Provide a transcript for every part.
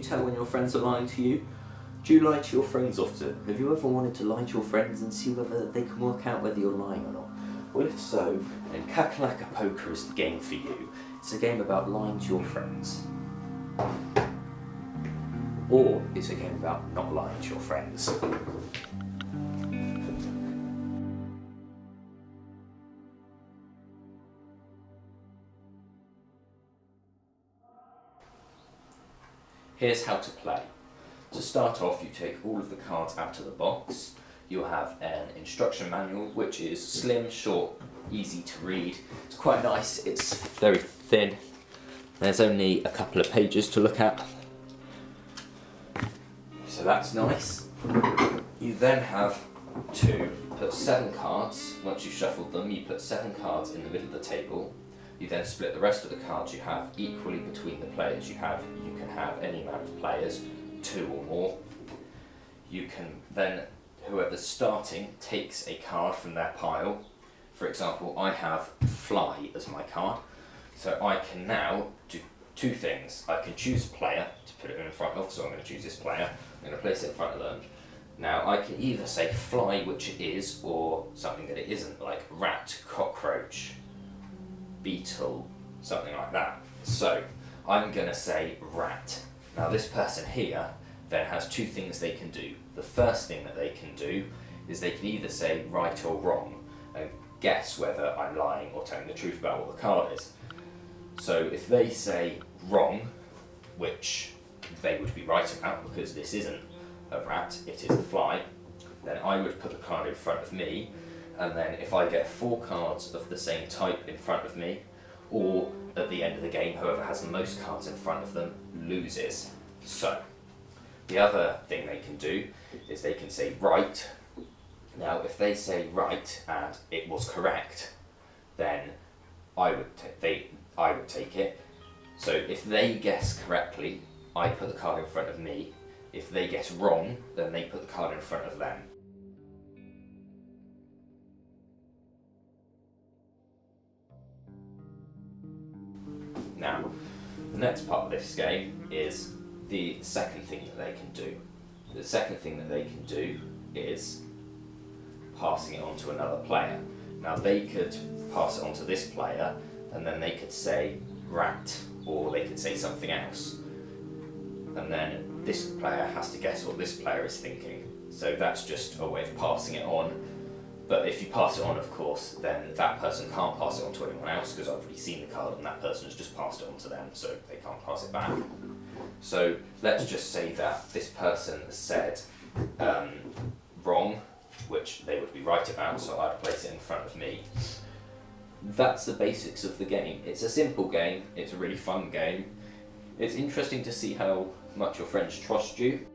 tell when your friends are lying to you? Do you lie to your friends often? Have you ever wanted to lie to your friends and see whether they can work out whether you're lying or not? Well, if so, then Kaker Laken Poker is the game for you. It's a game about lying to your friends. Or it's a game about not lying to your friends. Here's how to play. To start off, you take all of the cards out of the box. You'll have an instruction manual, which is slim, short, easy to read. It's quite nice, it's very thin. There's only a couple of pages to look at. So that's nice. You then have to put 7 cards. Once you've shuffled them, you put 7 cards in the middle of the table. You then split the rest of the cards you have equally between the players. You can have any amount of players, 2 or more. You can then, whoever's starting takes a card from their pile. For example, I have fly as my card. So I can now do 2 things. I can choose a player to put it in front of, so I'm going to choose this player. I'm going to place it in front of them. Now I can either say fly, which it is, or something that it isn't, like rat, cockroach, beetle, something like that. So I'm going to say rat. Now this person here then has 2 things they can do. The first thing that they can do is they can either say right or wrong and guess whether I'm lying or telling the truth about what the card is. So if they say wrong, which they would be right about because this isn't a rat, it is a fly, then I would put the card in front of me, and then if I get 4 cards of the same type in front of me, or at the end of the game, whoever has the most cards in front of them loses. So the other thing they can do is they can say right. Now if they say right and it was correct, then I would take it. So if they guess correctly, I put the card in front of me. If they guess wrong, then they put the card in front of them. Now, the next part of this game is the second thing that they can do. The second thing that they can do is passing it on to another player. Now they could pass it on to this player and then they could say rat, or they could say something else. And then this player has to guess what this player is thinking. So that's just a way of passing it on. But if you pass it on, of course, then that person can't pass it on to anyone else because I've already seen the card and that person has just passed it on to them, so they can't pass it back. So let's just say that this person said wrong, which they would be right about, so I'd place it in front of me. That's the basics of the game. It's a simple game, it's a really fun game. It's interesting to see how much your friends trust you.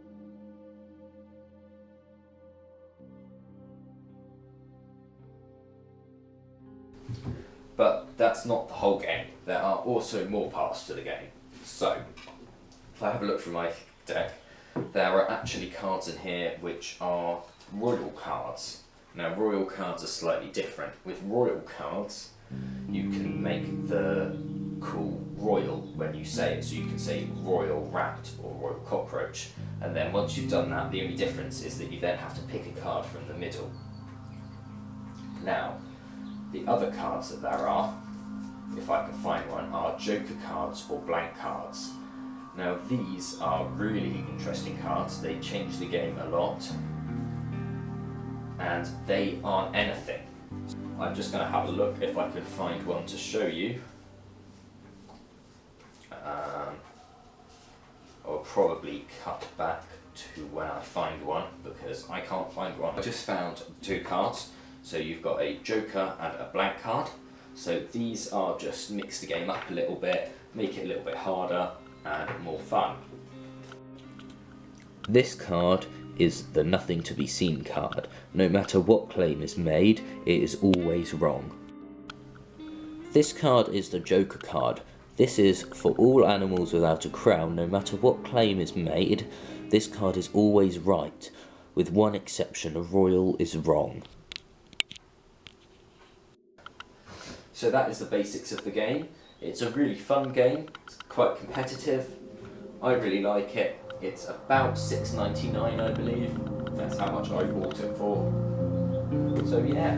But that's not the whole game. There are also more parts to the game. So, if I have a look through my deck, there are actually cards in here which are royal cards. Now, royal cards are slightly different. With royal cards, you can make the call royal when you say it. So you can say royal rat or royal cockroach. And then once you've done that, the only difference is that you then have to pick a card from the middle. Now, the other cards that there are, if I can find one, are joker cards or blank cards. Now these are really interesting cards. They change the game a lot and they aren't anything. I'm just going to have a look if I can find one to show you. I'll probably cut back to when I find one because I can't find one. I just found 2 cards. So you've got a joker and a blank card. So these are just mix the game up a little bit, make it a little bit harder and more fun. This card is the nothing to be seen card. No matter what claim is made, it is always wrong. This card is the joker card. This is for all animals without a crown. No matter what claim is made, this card is always right. With one exception, a royal is wrong. So that is the basics of the game. It's a really fun game, it's quite competitive. I really like it. It's about $6.99, I believe. That's how much I bought it for. So yeah.